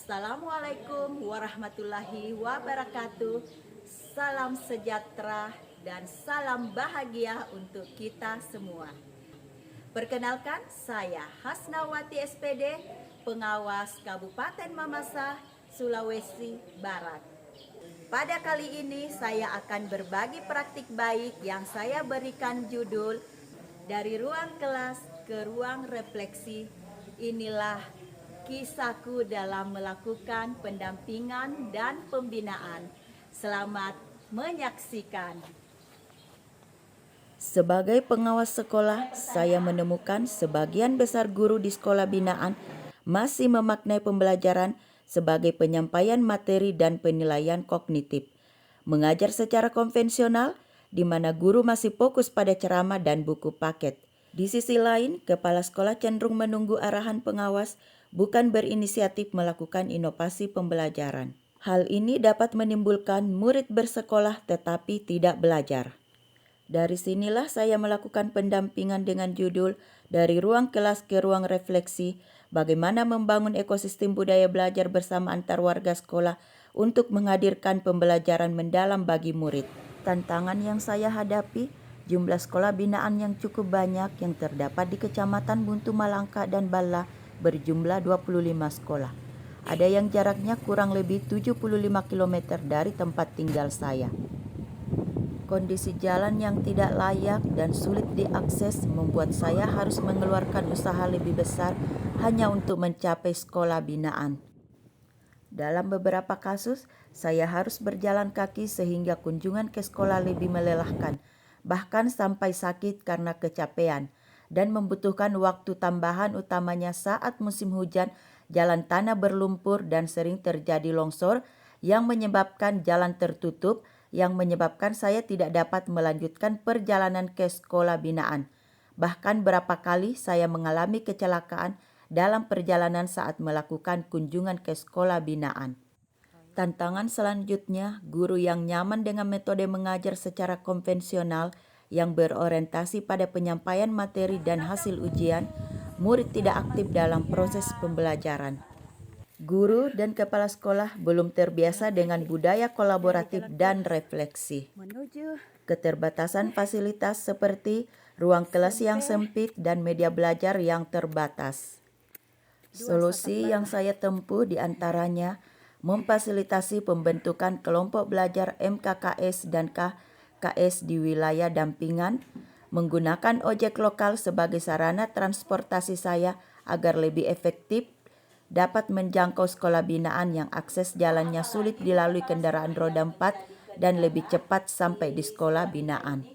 Assalamualaikum warahmatullahi wabarakatuh. Salam sejahtera dan salam bahagia untuk kita semua. Perkenalkan, saya Hasnawati SPD, pengawas Kabupaten Mamasa, Sulawesi Barat. Pada kali ini saya akan berbagi praktik baik yang saya berikan judul dari ruang kelas ke ruang refleksi. Inilah kisahku dalam melakukan pendampingan dan pembinaan. Selamat menyaksikan. Sebagai pengawas sekolah, saya menemukan sebagian besar guru di sekolah binaan masih memaknai pembelajaran sebagai penyampaian materi dan penilaian kognitif. Mengajar secara konvensional, di mana guru masih fokus pada ceramah dan buku paket. Di sisi lain, kepala sekolah cenderung menunggu arahan pengawas, bukan berinisiatif melakukan inovasi pembelajaran. Hal ini dapat menimbulkan murid bersekolah tetapi tidak belajar. Dari sinilah saya melakukan pendampingan dengan judul Dari Ruang Kelas ke Ruang Refleksi, bagaimana membangun ekosistem budaya belajar bersama antar warga sekolah untuk menghadirkan pembelajaran mendalam bagi murid. Tantangan yang saya hadapi, jumlah sekolah binaan yang cukup banyak yang terdapat di Kecamatan Buntu Malangka dan Balla berjumlah 25 sekolah. Ada yang jaraknya kurang lebih 75 km dari tempat tinggal saya. Kondisi jalan yang tidak layak dan sulit diakses membuat saya harus mengeluarkan usaha lebih besar hanya untuk mencapai sekolah binaan. Dalam beberapa kasus, saya harus berjalan kaki sehingga kunjungan ke sekolah lebih melelahkan, bahkan sampai sakit karena kecapean, dan membutuhkan waktu tambahan utamanya saat musim hujan, jalan tanah berlumpur dan sering terjadi longsor yang menyebabkan jalan tertutup, yang menyebabkan saya tidak dapat melanjutkan perjalanan ke sekolah binaan. Bahkan berapa kali saya mengalami kecelakaan dalam perjalanan saat melakukan kunjungan ke sekolah binaan. Tantangan selanjutnya, guru yang nyaman dengan metode mengajar secara konvensional yang berorientasi pada penyampaian materi dan hasil ujian, murid tidak aktif dalam proses pembelajaran. Guru dan kepala sekolah belum terbiasa dengan budaya kolaboratif dan refleksi. Keterbatasan fasilitas seperti ruang kelas yang sempit dan media belajar yang terbatas. Solusi yang saya tempuh diantaranya memfasilitasi pembentukan kelompok belajar MKKS dan KKS di wilayah dampingan, menggunakan ojek lokal sebagai sarana transportasi saya agar lebih efektif dapat menjangkau sekolah binaan yang akses jalannya sulit dilalui kendaraan roda 4 dan lebih cepat sampai di sekolah binaan.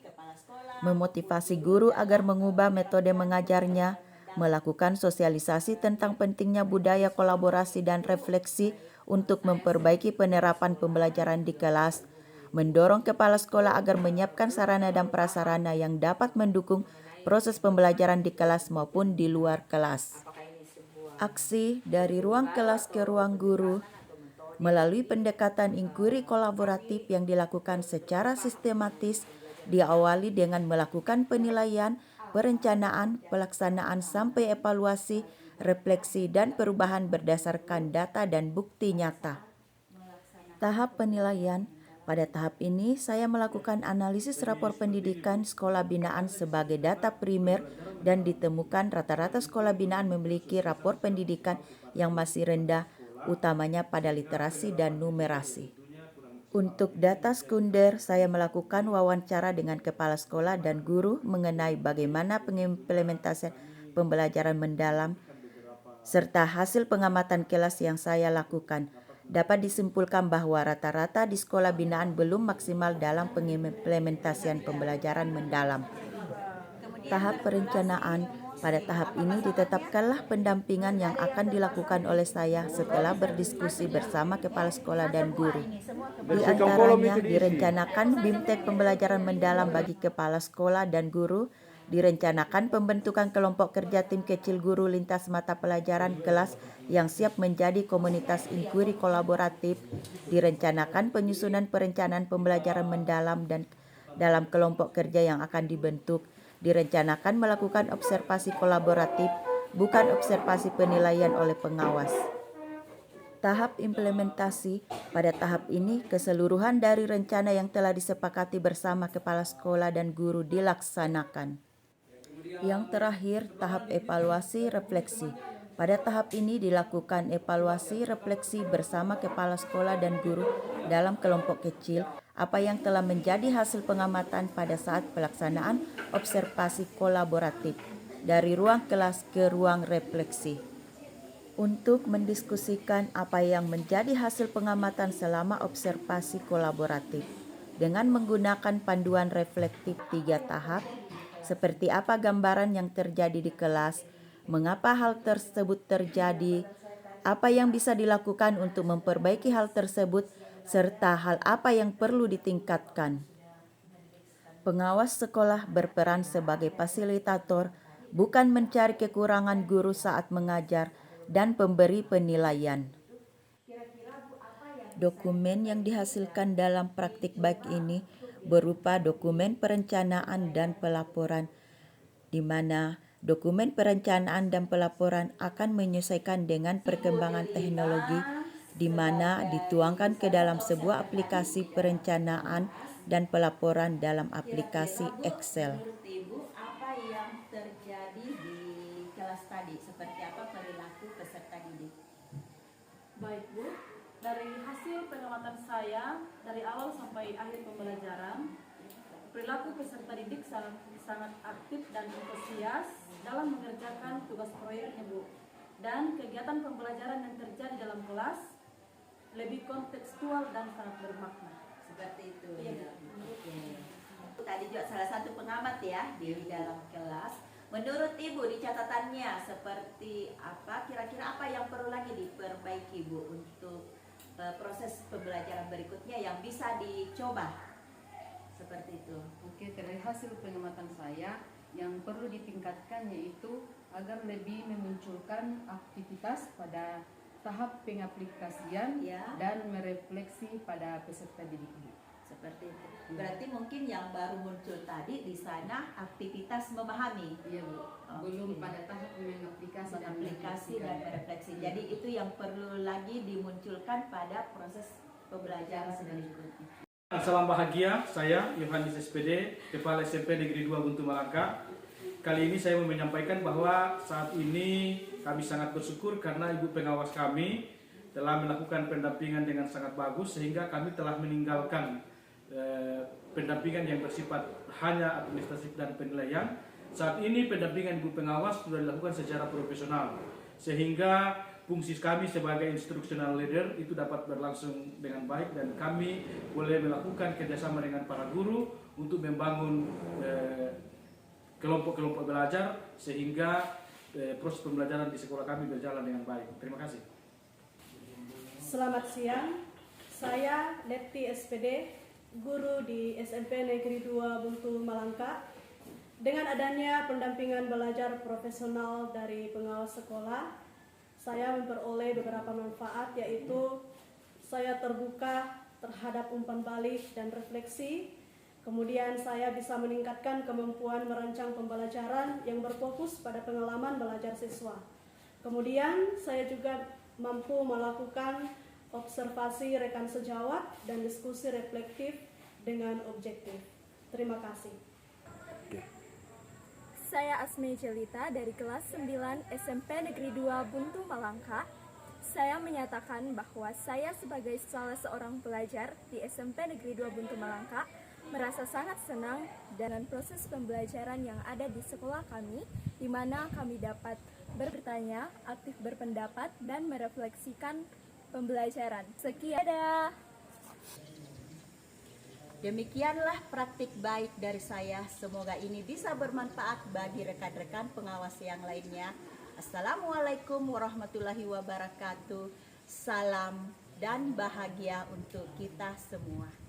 Memotivasi guru agar mengubah metode mengajarnya, melakukan sosialisasi tentang pentingnya budaya kolaborasi dan refleksi untuk memperbaiki penerapan pembelajaran di kelas, mendorong kepala sekolah agar menyiapkan sarana dan prasarana yang dapat mendukung proses pembelajaran di kelas maupun di luar kelas. Aksi dari ruang kelas ke ruang guru melalui pendekatan inquiry kolaboratif yang dilakukan secara sistematis, diawali dengan melakukan penilaian, perencanaan, pelaksanaan sampai evaluasi, refleksi dan perubahan berdasarkan data dan bukti nyata. Tahap penilaian. Pada tahap ini saya melakukan analisis rapor pendidikan sekolah binaan sebagai data primer dan ditemukan rata-rata sekolah binaan memiliki rapor pendidikan yang masih rendah, utamanya pada literasi dan numerasi. Untuk data sekunder, saya melakukan wawancara dengan kepala sekolah dan guru mengenai bagaimana pengimplementasian pembelajaran mendalam, serta hasil pengamatan kelas yang saya lakukan. Dapat disimpulkan bahwa rata-rata di sekolah binaan belum maksimal dalam pengimplementasian pembelajaran mendalam. Tahap perencanaan. Pada tahap ini ditetapkanlah pendampingan yang akan dilakukan oleh saya setelah berdiskusi bersama kepala sekolah dan guru. Di antaranya direncanakan BIMTEK pembelajaran mendalam bagi kepala sekolah dan guru, direncanakan pembentukan kelompok kerja tim kecil guru lintas mata pelajaran kelas yang siap menjadi komunitas inquiry kolaboratif, direncanakan penyusunan perencanaan pembelajaran mendalam dan dalam kelompok kerja yang akan dibentuk, direncanakan melakukan observasi kolaboratif, bukan observasi penilaian oleh pengawas. Tahap implementasi. Pada tahap ini, keseluruhan dari rencana yang telah disepakati bersama kepala sekolah dan guru dilaksanakan. Yang terakhir, tahap evaluasi refleksi. Pada tahap ini dilakukan evaluasi refleksi bersama kepala sekolah dan guru dalam kelompok kecil apa yang telah menjadi hasil pengamatan pada saat pelaksanaan observasi kolaboratif dari ruang kelas ke ruang refleksi. Untuk mendiskusikan apa yang menjadi hasil pengamatan selama observasi kolaboratif dengan menggunakan panduan reflektif 3 tahap, seperti apa gambaran yang terjadi di kelas, mengapa hal tersebut terjadi, apa yang bisa dilakukan untuk memperbaiki hal tersebut, serta hal apa yang perlu ditingkatkan. Pengawas sekolah berperan sebagai fasilitator, bukan mencari kekurangan guru saat mengajar, dan pemberi penilaian. Dokumen yang dihasilkan dalam praktik baik ini berupa dokumen perencanaan dan pelaporan, di mana dokumen perencanaan dan pelaporan akan menyesuaikan dengan perkembangan teknologi, di mana dituangkan ke dalam sebuah aplikasi perencanaan dan pelaporan dalam aplikasi Excel. Menurut Ibu, apa yang terjadi di kelas tadi? Seperti apa perilaku peserta didik? Baik Bu, dari hasil pengamatan saya dari awal sampai akhir pembelajaran, perilaku peserta didik sangat aktif dan antusias dalam mengerjakan tugas proyeknya Bu. Dan kegiatan pembelajaran yang terjadi dalam kelas lebih kontekstual dan sangat bermakna. Seperti itu. Iya, Oke. Tadi juga salah satu pengamat ya di dalam kelas. Menurut Ibu di catatannya seperti apa? Kira-kira apa yang perlu lagi diperbaiki Bu untuk proses pembelajaran berikutnya yang bisa dicoba? Seperti itu. Oke, dari hasil pengamatan saya yang perlu ditingkatkan yaitu agar lebih memunculkan aktivitas pada tahap pengaplikasian Ya. dan merefleksi pada peserta didik. Seperti itu. Berarti mungkin yang baru muncul tadi di sana aktivitas memahami. Iya Bu, belum pada tahap Mengaplikasi dan merefleksi. Jadi itu yang perlu lagi dimunculkan pada proses pembelajaran berikutnya. Salam bahagia, saya Yohanes SPD, Kepala SMP Negeri 2 Buntu Malangka. Kali ini saya mau menyampaikan bahwa saat ini kami sangat bersyukur karena Ibu pengawas kami telah melakukan pendampingan dengan sangat bagus sehingga kami telah meninggalkan pendampingan yang bersifat hanya administratif dan penilaian. Saat ini pendampingan Ibu pengawas sudah dilakukan secara profesional sehingga fungsi kami sebagai instructional leader itu dapat berlangsung dengan baik dan kami boleh melakukan kerjasama dengan para guru untuk membangun kelompok-kelompok belajar sehingga proses pembelajaran di sekolah kami berjalan dengan baik. Terima kasih. Selamat siang, saya Leti SPD, guru di SMP Negeri 2 Buntu Malangka. Dengan adanya pendampingan belajar profesional dari pengawas sekolah, saya memperoleh beberapa manfaat, yaitu saya terbuka terhadap umpan balik dan refleksi. Kemudian saya bisa meningkatkan kemampuan merancang pembelajaran yang berfokus pada pengalaman belajar siswa. Kemudian saya juga mampu melakukan observasi rekan sejawat dan diskusi reflektif dengan objektif. Terima kasih. Saya Asmi Jelita dari kelas 9 SMP Negeri 2 Buntu Malangka. Saya menyatakan bahwa saya sebagai salah seorang pelajar di SMP Negeri 2 Buntu Malangka merasa sangat senang dengan proses pembelajaran yang ada di sekolah kami, di mana kami dapat bertanya, aktif berpendapat, dan merefleksikan pembelajaran. Sekian. Demikianlah praktik baik dari saya. Semoga ini bisa bermanfaat bagi rekan-rekan pengawas yang lainnya. Assalamualaikum warahmatullahi wabarakatuh. Salam dan bahagia untuk kita semua.